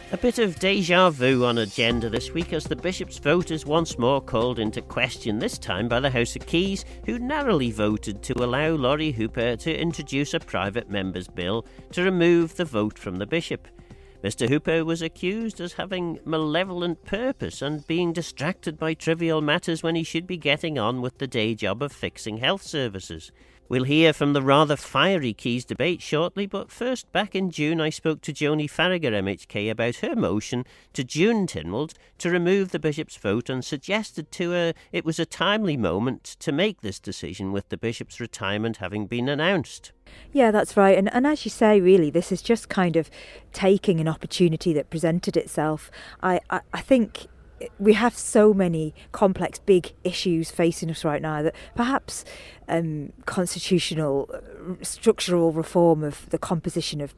A bit of déjà vu on agenda this week as the Bishop's vote is once more called into question, this time by the House of Keys, who narrowly voted to allow Lawrie Hooper to introduce a private member's bill to remove the vote from the Bishop. Mr. Hooper was accused as having malevolent purpose and being distracted by trivial matters when he should be getting on with the day job of fixing health services. We'll hear from the rather fiery Keys debate shortly, but first, back in June I spoke to Joni Farragher MHK about her motion to June Tynwald to remove the Bishop's vote and suggested to her it was a timely moment to make this decision with the Bishop's retirement having been announced. Yeah, that's right. And as you say, really, this is just kind of taking an opportunity that presented itself. I think we have so many complex, big issues facing us right now that perhaps constitutional, structural reform of the composition of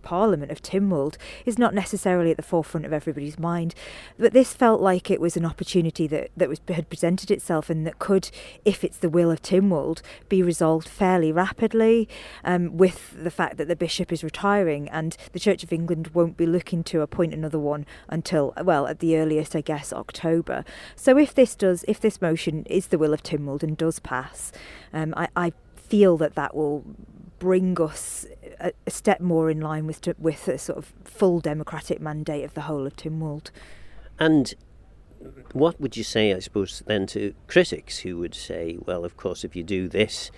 Parliament, of Tynwald, is not necessarily at the forefront of everybody's mind. But this felt like it was an opportunity that had presented itself and that could, if it's the will of Tynwald, be resolved fairly rapidly, with the fact that the Bishop is retiring and the Church of England won't be looking to appoint another one until, well, at the earliest, I guess, October. So if this motion is the will of Tynwald and does pass, I feel that will bring us a step more in line with a sort of full democratic mandate of the whole of Tynwald. And what would you say, I suppose, then to critics who would say, well, of course, if you do this,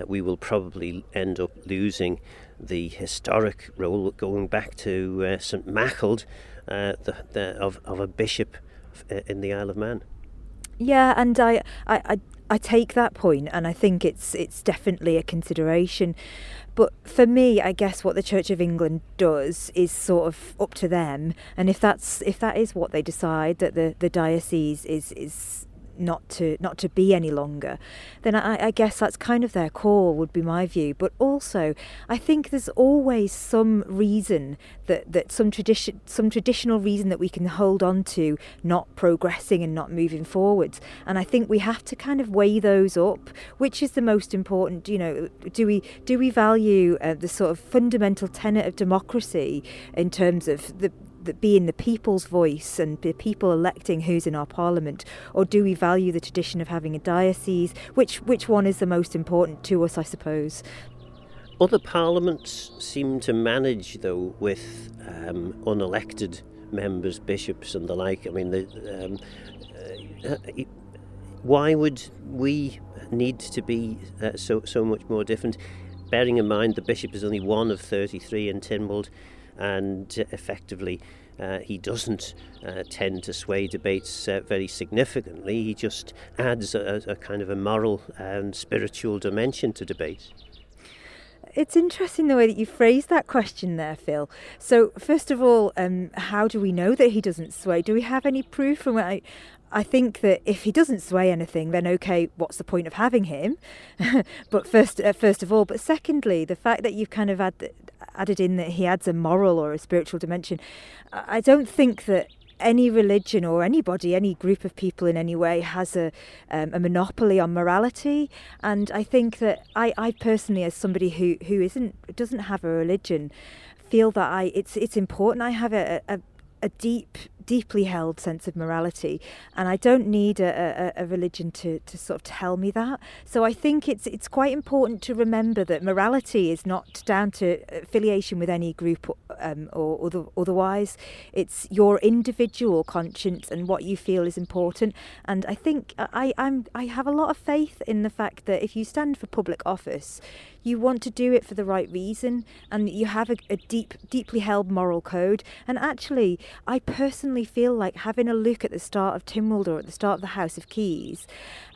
we will probably end up losing the historic role going back to St Mackled of a bishop in the Isle of Man? Yeah, and I take that point, and I think it's definitely a consideration. But for me, I guess what the Church of England does is sort of up to them. And if that is what they decide, that the diocese is not to be any longer, then I guess that's kind of their call, would be my view. But also, I think there's always some reason that some traditional reason that we can hold on to not progressing and not moving forwards. And I think we have to kind of weigh those up. Which is the most important? You know, do we value the sort of fundamental tenet of democracy in terms of the being the people's voice and the people electing who's in our parliament, or do we value the tradition of having a diocese? Which one is the most important to us, I suppose? Other parliaments seem to manage, though, with unelected members, bishops and the like. I mean, why would we need to be so much more different, bearing in mind the bishop is only one of 33 in Tynwald, and effectively he doesn't tend to sway debates very significantly. He just adds a kind of a moral and spiritual dimension to debate. It's interesting the way that you phrased that question there, Phil. So first of all, how do we know that he doesn't sway? Do we have any proof from it? I think that if he doesn't sway anything, then okay, what's the point of having him? But first of all, but secondly, the fact that you've kind of added in that he adds a moral or a spiritual dimension, I don't think that any religion or anybody, any group of people in any way has a monopoly on morality. And I think that I personally, as somebody who doesn't have a religion, feel that it's important I have a deeply held sense of morality, and I don't need a religion to sort of tell me that. So I think it's quite important to remember that morality is not down to affiliation with any group or otherwise. It's your individual conscience and what you feel is important. And I think I have a lot of faith in the fact that if you stand for public office, you want to do it for the right reason, and you have a deeply held moral code. And actually, I personally feel like having a look at the start of Tynwald or at the start of the House of Keys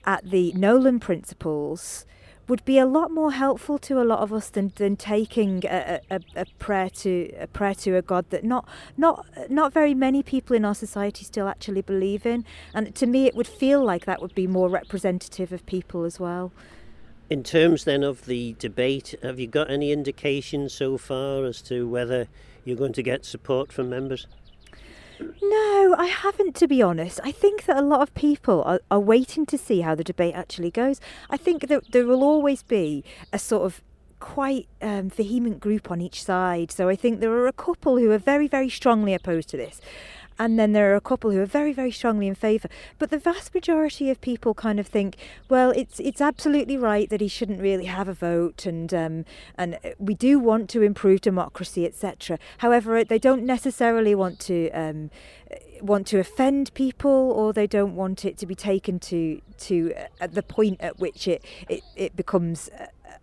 at the Nolan principles would be a lot more helpful to a lot of us than taking a prayer to a God that not very many people in our society still actually believe in. And to me, it would feel like that would be more representative of people as well. In terms then of the debate, have you got any indication so far as to whether you're going to get support from members? No, I haven't, to be honest. I think that a lot of people are waiting to see how the debate actually goes. I think that there will always be a sort of quite vehement group on each side. So I think there are a couple who are very, very strongly opposed to this. And then there are a couple who are very, very strongly in favour. But the vast majority of people kind of think, well, it's absolutely right that he shouldn't really have a vote, and we do want to improve democracy, etc. However, they don't necessarily want to offend people, or they don't want it to be taken to at the point at which it becomes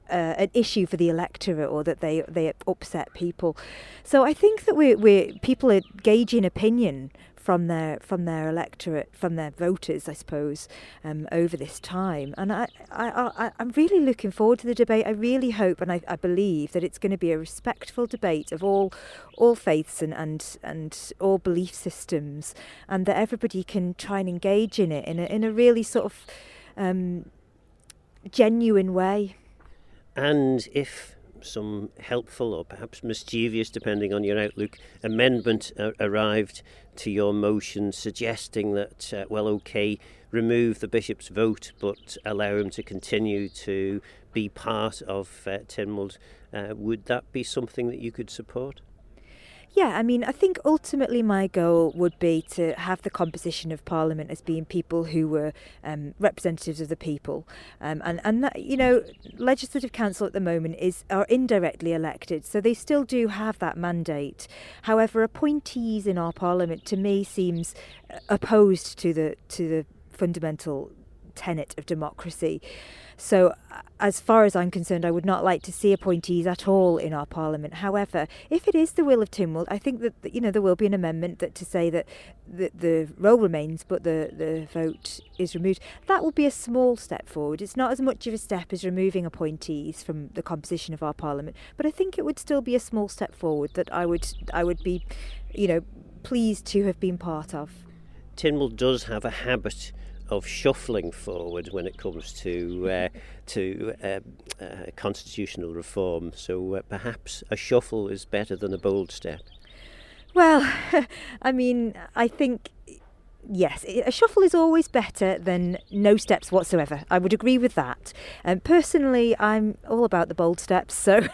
an issue for the electorate, or that they upset people. So I think that people are gauging opinion from their electorate, from their voters, I suppose, over this time. And I'm really looking forward to the debate. I really hope and I believe that it's going to be a respectful debate of all faiths and all belief systems, and that everybody can try and engage in it in a really sort of genuine way. And if some helpful or perhaps mischievous, depending on your outlook, amendment arrived to your motion suggesting that, remove the bishop's vote but allow him to continue to be part of Tynwald, would that be something that you could support? Yeah, I mean, I think ultimately my goal would be to have the composition of Parliament as being people who were representatives of the people, and that, you know, Legislative Council at the moment are indirectly elected, so they still do have that mandate. However, appointees in our Parliament, to me, seems opposed to the fundamental tenet of democracy. So as far as I'm concerned, I would not like to see appointees at all in our Parliament. However, if it is the will of Tynwald, I think that, you know, there will be an amendment to say that the role remains but the vote is removed. That will be a small step forward. It's not as much of a step as removing appointees from the composition of our Parliament, but I think it would still be a small step forward that I would be, you know, pleased to have been part of. Tynwald does have a habit of shuffling forward when it comes to constitutional reform, so perhaps a shuffle is better than a bold step. Well, I mean, I think, yes, a shuffle is always better than no steps whatsoever. I would agree with that. Personally, I'm all about the bold steps. So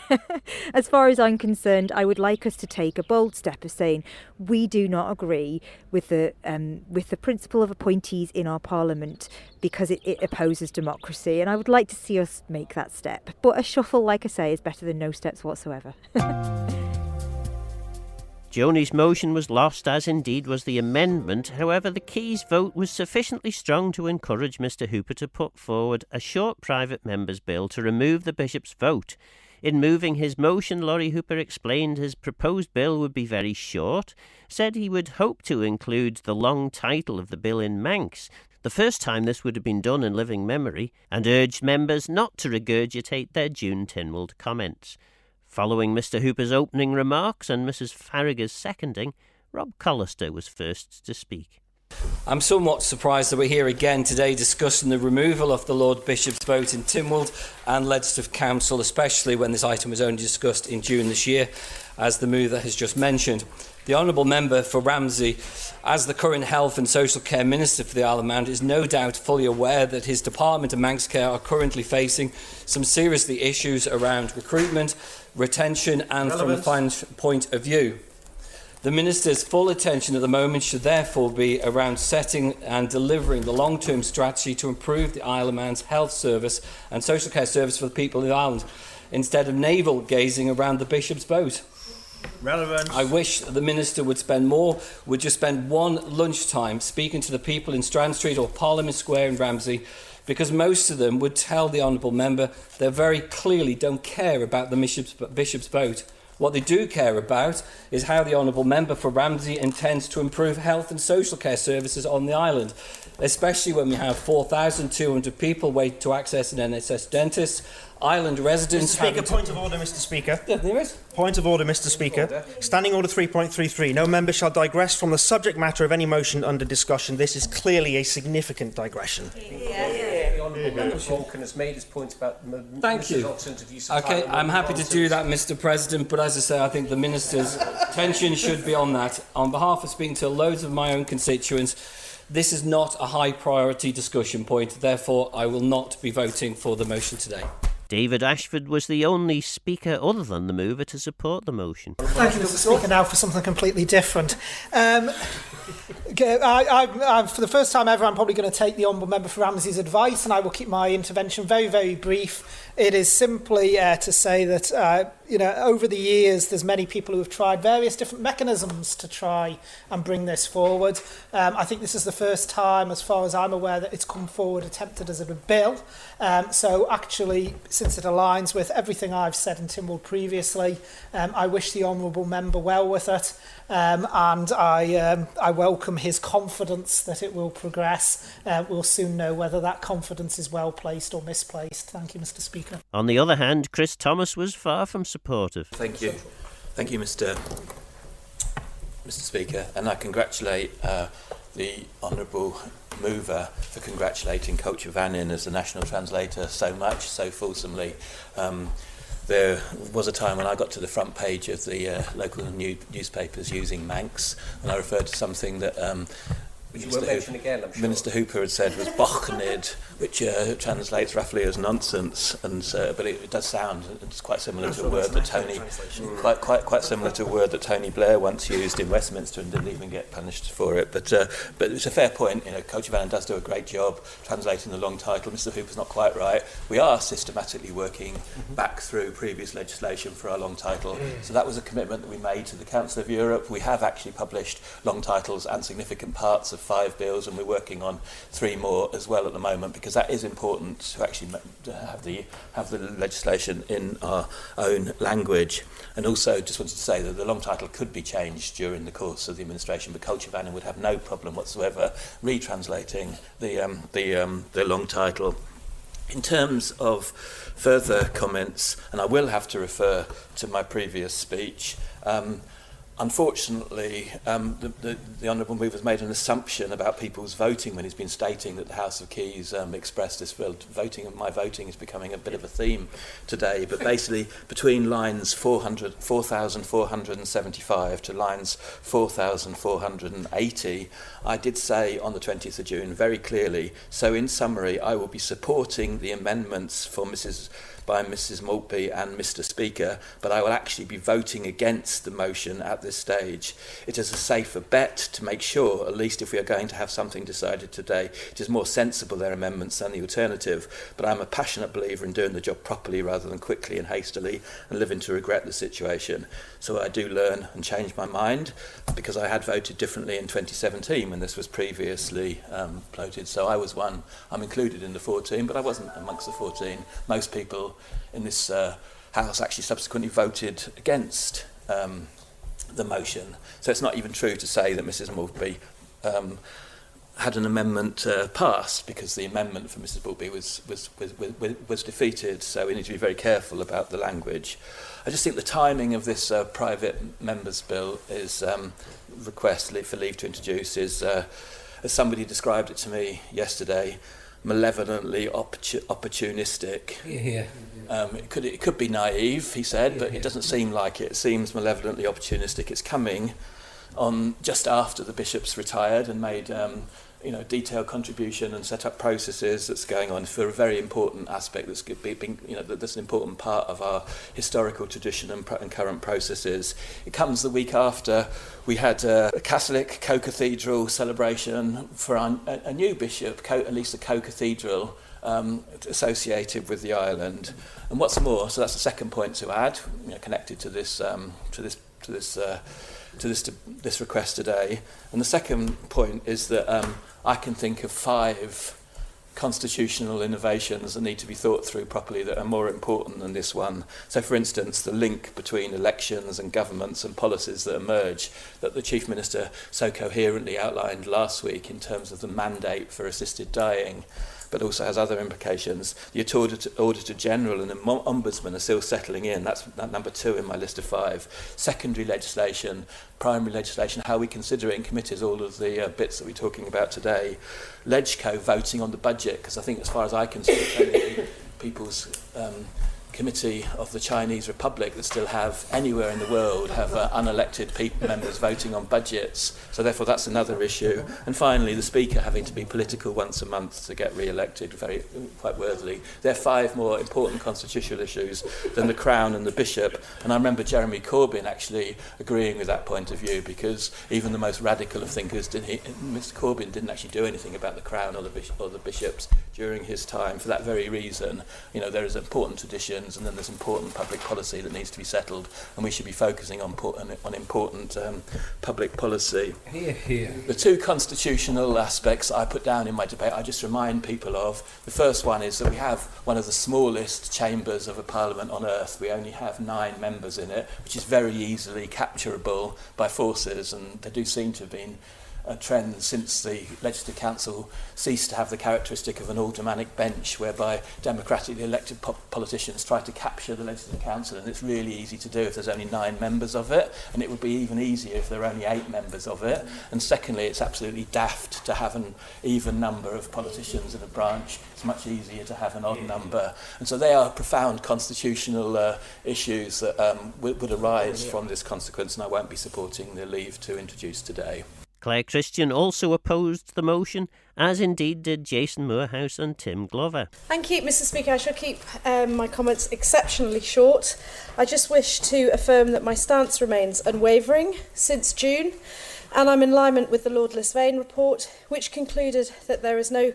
as far as I'm concerned, I would like us to take a bold step of saying we do not agree with the principle of appointees in our Parliament because it opposes democracy. And I would like to see us make that step. But a shuffle, like I say, is better than no steps whatsoever. Joni's motion was lost, as indeed was the amendment. However, the Keys vote was sufficiently strong to encourage Mr Hooper to put forward a short private member's bill to remove the bishop's vote. In moving his motion, Lawrie Hooper explained his proposed bill would be very short, said he would hope to include the long title of the bill in Manx, the first time this would have been done in living memory, and urged members not to regurgitate their June Tynwald comments. Following Mr Hooper's opening remarks and Mrs Farragher's seconding, Rob Collister was first to speak. I'm somewhat surprised that we're here again today discussing the removal of the Lord Bishop's vote in Tynwald and Legislative Council, especially when this item was only discussed in June this year, as the mover has just mentioned. The Honourable Member for Ramsey, as the current Health and Social Care Minister for the Isle of Man, is no doubt fully aware that his department and Manx Care are currently facing some serious issues around recruitment, retention and from a financial point of view. The Minister's full attention at the moment should therefore be around setting and delivering the long-term strategy to improve the Isle of Man's health service and social care service for the people of the island, instead of navel-gazing around the Bishop's vote. Relevant. I wish the Minister would just spend one lunchtime speaking to the people in Strand Street or Parliament Square in Ramsey, because most of them would tell the Honourable Member they very clearly don't care about the Bishop's vote. What they do care about is how the Honourable Member for Ramsey intends to improve health and social care services on the island, especially when we have 4,200 people waiting to access an NHS dentist, island residents... Mr Speaker, point of order, Mr Speaker. Yeah, there is. Point of order, Mr Speaker. Standing Order 3.33. No member shall digress from the subject matter of any motion under discussion. This is clearly a significant digression. The Honourable Member Falcon has made his point about Thank you. Okay, I'm happy to do that, Mr President, but as I say, I think the Minister's attention should be on that. On behalf of speaking to loads of my own constituents, this is not a high priority discussion point, therefore I will not be voting for the motion today. David Ashford was the only speaker other than the mover to support the motion. Thank you, Mr. Speaker. Now for something completely different. For the first time ever, I'm probably going to take the Honourable Member for Ramsey's advice, and I will keep my intervention very, very brief. It is simply to say that, over the years, there's many people who have tried various different mechanisms to try and bring this forward. I think this is the first time, as far as I'm aware, that it's come forward attempted as a bill. So actually, since it aligns with everything I've said in Tynwald previously, I wish the Honourable Member well with it, and I welcome his confidence that it will progress. We'll soon know whether that confidence is well placed or misplaced. Thank you, Mr. Speaker. On the other hand, Chris Thomas was far from supportive. Thank you, Mr. Speaker, and I congratulate the Honourable Mover for congratulating Culture Vannin as the national translator so much, so fulsomely. There was a time when I got to the front page of the local newspapers using Manx, and I referred to something that Minister Hooper had said was bochnid, which translates roughly as nonsense, and but it does sound, it's quite similar to a word that quite similar to a word that Tony Blair once used in Westminster and didn't even get punished for it. But it's a fair point. Culture Vannin does do a great job translating the long title. Mr. Hooper's not quite right. We are systematically working back through previous legislation for our long title. So that was a commitment that we made to the Council of Europe. We have actually published long titles and significant parts of 5 bills, and we're working on 3 more as well at the moment, because that is important to actually have the legislation in our own language. And also just wanted to say that the long title could be changed during the course of the administration, but Culture Vannin would have no problem whatsoever retranslating the long title. In terms of further comments, and I will have to refer to my previous speech, unfortunately, the Honourable Mover has made an assumption about people's voting when he's been stating that the House of Keys expressed this voting, and my voting is becoming a bit of a theme today. But basically, between lines 4,475 to lines 4,480, I did say on the 20th of June very clearly, so in summary, I will be supporting the amendments by Mrs Maltby and Mr Speaker, but I will actually be voting against the motion at this stage. It is a safer bet to make sure, at least if we are going to have something decided today, it is more sensible their amendments than the alternative, but I'm a passionate believer in doing the job properly rather than quickly and hastily and living to regret the situation. So I do learn and change my mind, because I had voted differently in 2017 when this was previously floated. So I was one. I'm included in the 14, but I wasn't amongst the 14. Most people in this House actually subsequently voted against the motion. So it's not even true to say that Mrs Maltby had an amendment passed, because the amendment for Mrs Maltby was defeated. So we need to be very careful about the language. I just think the timing of this private members' bill is request for leave to introduce is, as somebody described it to me yesterday, malevolently opportunistic. It could be naive, he said, but it doesn't seem like it. It seems malevolently opportunistic. It's coming on just after the bishops retired and made detailed contribution and set up processes that's going on for a very important aspect that's that's an important part of our historical tradition and current processes. It comes the week after we had a Catholic co-cathedral celebration for a new bishop, at least a co-cathedral associated with the island. And what's more, so that's the second point to add, connected to this this request today. And the second point is that I can think of 5 constitutional innovations that need to be thought through properly that are more important than this one. So, for instance, the link between elections and governments and policies that emerge that the Chief Minister so coherently outlined last week in terms of the mandate for assisted dying, but also has other implications. The Auditor General and the Ombudsman are still settling in. That's number 2 in my list of 5. Secondary legislation, primary legislation, how we consider it in committees, all of the bits that we're talking about today. LegCo voting on the budget, because I think as far as I can see, people's committee of the Chinese Republic that still have anywhere in the world have unelected members voting on budgets. So therefore that's another issue. And finally, the Speaker having to be political once a month to get re-elected quite worthily. There are 5 more important constitutional issues than the Crown and the Bishop. And I remember Jeremy Corbyn actually agreeing with that point of view, because even the most radical of thinkers, Mr Corbyn didn't actually do anything about the Crown or the bishops during his time. For that very reason, you know, there is important traditions and then there's important public policy that needs to be settled, and we should be focusing on important public policy. Hear, hear. The 2 constitutional aspects I put down in my debate, I just remind people of. The first one is that we have one of the smallest chambers of a parliament on earth. We only have 9 members in it, which is very easily capturable by forces, and there do seem to have been a trend since the Legislative Council ceased to have the characteristic of an aldermanic bench, whereby democratically elected politicians try to capture the Legislative Council, and it's really easy to do if there's only 9 members of it, and it would be even easier if there were only 8 members of it. And secondly, it's absolutely daft to have an even number of politicians in a branch. It's much easier to have an odd number. And so they are profound constitutional issues that would arise from this consequence, and I won't be supporting the leave to introduce today. Claire Christian also opposed the motion, as indeed did Jason Moorhouse and Tim Glover. Thank you, Mr Speaker. I shall keep my comments exceptionally short. I just wish to affirm that my stance remains unwavering since June, and I'm in alignment with the Lord Lisvane report, which concluded that there is no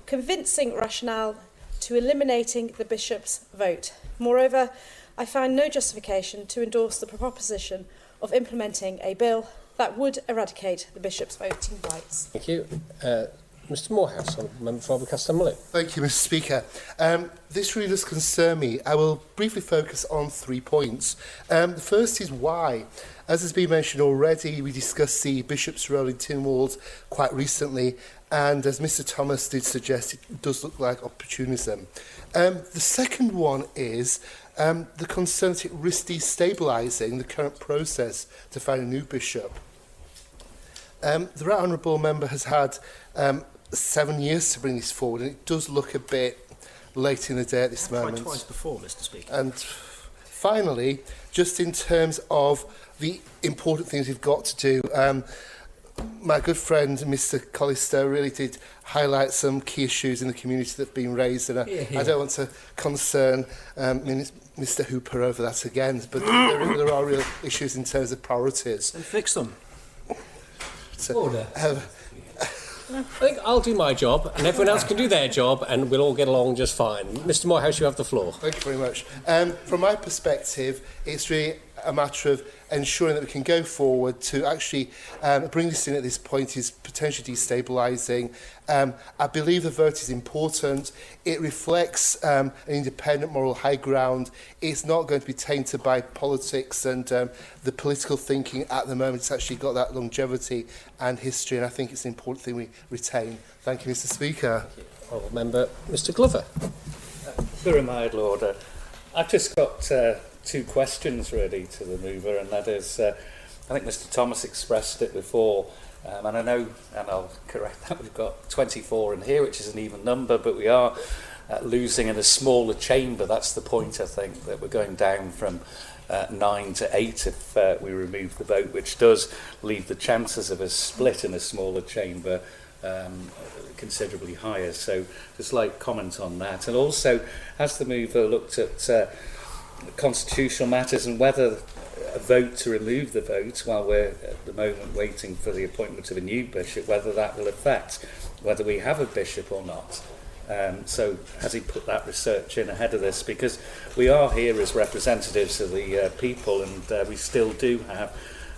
convincing rationale to eliminating the Bishop's vote. Moreover, I find no justification to endorse the proposition of implementing a bill that would eradicate the Bishop's voting rights. Thank you. Mr Moorhouse, on Member for Castlemaine. Thank you, Mr Speaker. This really does concern me. I will briefly focus on 3 points. The first is why. As has been mentioned already, we discussed the Bishop's role in Tynwald quite recently, and as Mr Thomas did suggest, it does look like opportunism. The second one is the concern that it risks destabilising the current process to find a new bishop. The Right Honourable Member has had 7 years to bring this forward, and it does look a bit late in the day at this moment. Tried twice before, Mr Speaker. And finally, just in terms of the important things we've got to do, my good friend Mr Collister really did highlight some key issues in the community that have been raised, and I don't want to concern Mr Hooper over that again, but there are real issues in terms of priorities. And fix them. Order. I think I'll do my job, and everyone else can do their job, and we'll all get along just fine. Mr Moorhouse, you have the floor. Thank you very much. From my perspective, it's really a matter of ensuring that we can go forward to actually bring this in at this point is potentially destabilising. I believe the vote is important. It reflects an independent moral high ground. It's not going to be tainted by politics and the political thinking at the moment. It's actually got that longevity and history, and I think it's an important thing we retain. Thank you, Mr Speaker. Honourable Member, Mr Glover. Very mild order. I've just got 2 questions really to the mover, and that is, I think Mr Thomas expressed it before, and I know, and I'll correct that, we've got 24 in here, which is an even number, but we are losing in a smaller chamber. That's the point, I think, that we're going down from 9 to 8 if we remove the vote, which does leave the chances of a split in a smaller chamber considerably higher. So just like comment on that. And also, has the mover looked at constitutional matters and whether a vote to remove the vote while we're at the moment waiting for the appointment of a new bishop, whether that will affect whether we have a bishop or not? So has he put that research in ahead of this? Because we are here as representatives of the people, and we still do have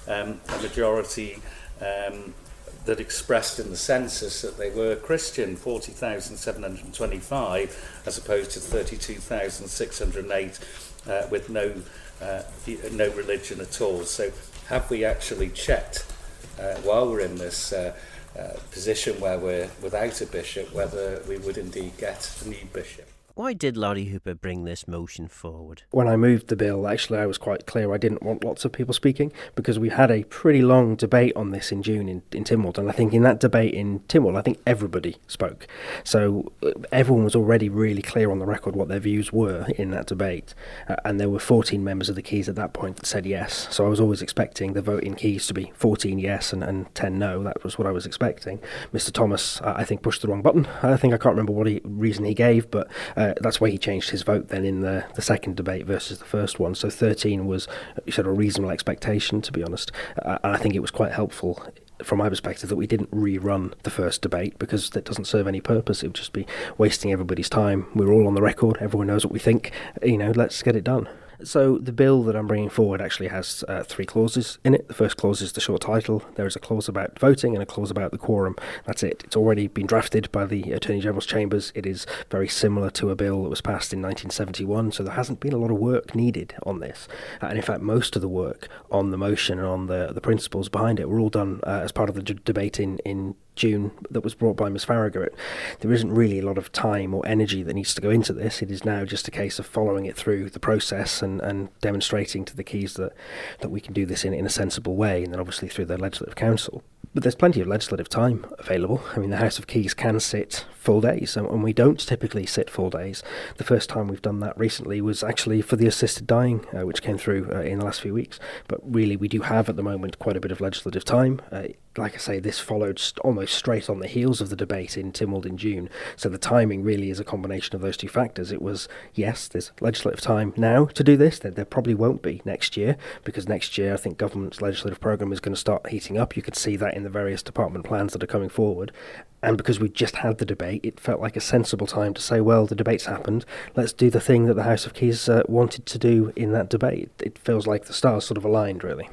a majority that expressed in the census that they were Christian, 40,725, as opposed to 32,608 with no religion at all. So have we actually checked, while we're in this position where we're without a bishop, whether we would indeed get a new bishop? Why did Lawrie Hooper bring this motion forward? When I moved the bill, actually I was quite clear I didn't want lots of people speaking, because we had a pretty long debate on this in June in Tynwald, and I think in that debate in Tynwald, I think everybody spoke. So everyone was already really clear on the record what their views were in that debate, and there were 14 members of the Keys at that point that said yes. So I was always expecting the vote in Keys to be 14 yes and 10 no. That was what I was expecting. Mr Thomas, I think, pushed the wrong button. I can't remember what reason he gave, but that's why he changed his vote then in the second debate versus the first one. So 13 was sort of a reasonable expectation, to be honest. And I think it was quite helpful from my perspective that we didn't rerun the first debate, because that doesn't serve any purpose. It would just be wasting everybody's time. We're all on the record. Everyone knows what we think. Let's get it done. So the bill that I'm bringing forward actually has 3 clauses in it. The first clause is the short title. There is a clause about voting and a clause about the quorum. That's it. It's already been drafted by the Attorney General's chambers. It is very similar to a bill that was passed in 1971, so there hasn't been a lot of work needed on this. And in fact, most of the work on the motion and on the principles behind it were all done as part of the debate in June that was brought by Ms Farragut. There isn't really a lot of time or energy that needs to go into this. It is now just a case of following it through the process and demonstrating to the Keys that we can do this in a sensible way, and then obviously through the Legislative Council. But there's plenty of legislative time available. I mean, the House of Keys can sit full days, and we don't typically sit full days. The first time we've done that recently was actually for the assisted dying, which came through in the last few weeks. But really, we do have at the moment quite a bit of legislative time. Like I say, this followed almost straight on the heels of the debate in Tynwald in June. So the timing really is a combination of those two factors. It was, yes, there's legislative time now to do this. There probably won't be next year, because next year I think government's legislative programme is going to start heating up. You could see that in the various department plans that are coming forward. And because we just had the debate, it felt like a sensible time to say, well, the debate's happened. Let's do the thing that the House of Keys wanted to do in that debate. It feels like the stars sort of aligned, really.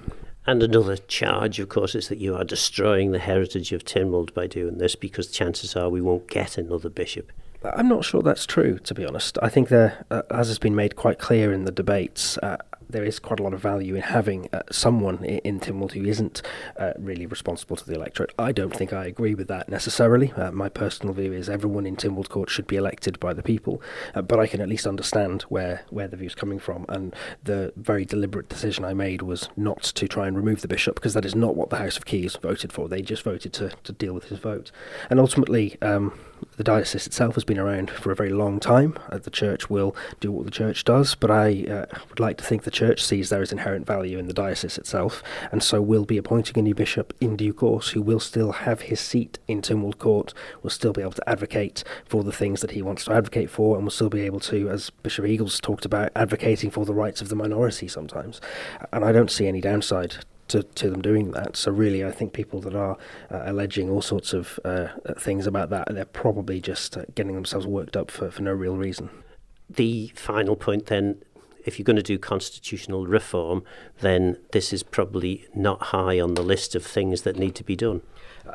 And another charge, of course, is that you are destroying the heritage of Tynwald by doing this, because chances are we won't get another bishop. I'm not sure that's true, to be honest. I think there, as has been made quite clear in the debates, there is quite a lot of value in having someone in Tynwald who isn't really responsible to the electorate. I don't think I agree with that necessarily. My personal view is everyone in Tynwald Court should be elected by the people, but I can at least understand where the view's coming from, and the very deliberate decision I made was not to try and remove the bishop, because that is not what the House of Keys voted for. They just voted to deal with his vote. And ultimately, the diocese itself has been around for a very long time. The church will do what the church does, but I would like to think the church sees there is inherent value in the diocese itself, and so will be appointing a new bishop in due course, who will still have his seat in Tynwald Court, will still be able to advocate for the things that he wants to advocate for, and will still be able to, as Bishop Eagles talked about, advocating for the rights of the minority sometimes. And I don't see any downside to them doing that. So really, I think people that are alleging all sorts of things about that, they're probably just getting themselves worked up for no real reason. The final point then, if you're going to do constitutional reform, then this is probably not high on the list of things that need to be done.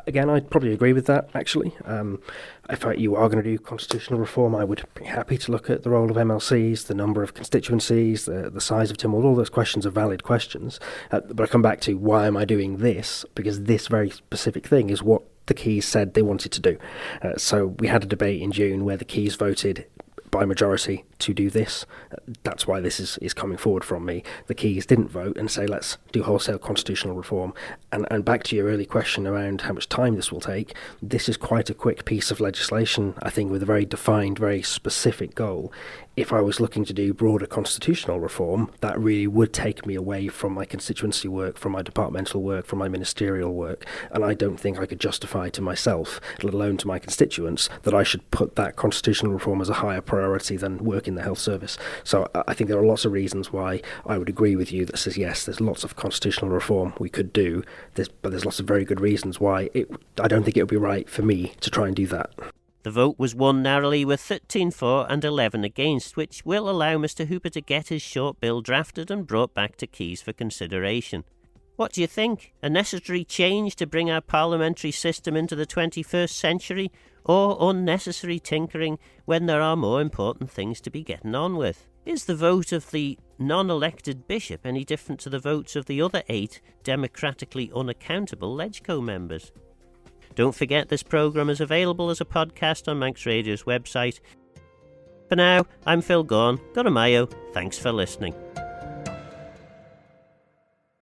Again, I'd probably agree with that, actually. If you are going to do constitutional reform, I would be happy to look at the role of MLCs, the number of constituencies, the size of Tynwald. All those questions are valid questions. But I come back to, why am I doing this? Because this very specific thing is what the Keys said they wanted to do. So we had a debate in June where the Keys voted by majority to do this. That's why this is coming forward from me. The Keys didn't vote and say, let's do wholesale constitutional reform. And back to your early question around how much time this will take, this is quite a quick piece of legislation, I think, with a very defined, very specific goal. If I was looking to do broader constitutional reform, that really would take me away from my constituency work, from my departmental work, from my ministerial work, and I don't think I could justify to myself, let alone to my constituents, that I should put that constitutional reform as a higher priority than work in the health service. So I think there are lots of reasons why I would agree with you that says, yes, there's lots of constitutional reform we could do, but there's lots of very good reasons why I don't think it would be right for me to try and do that. The vote was won narrowly with 13 for and 11 against, which will allow Mr Hooper to get his short bill drafted and brought back to Keys for consideration. What do you think? A necessary change to bring our parliamentary system into the 21st century, or unnecessary tinkering when there are more important things to be getting on with? Is the vote of the non-elected bishop any different to the votes of the other 8 democratically unaccountable LegCo members? Don't forget this programme is available as a podcast on Manx Radio's website. For now, I'm Phil Gaughan, Goramayo, thanks for listening.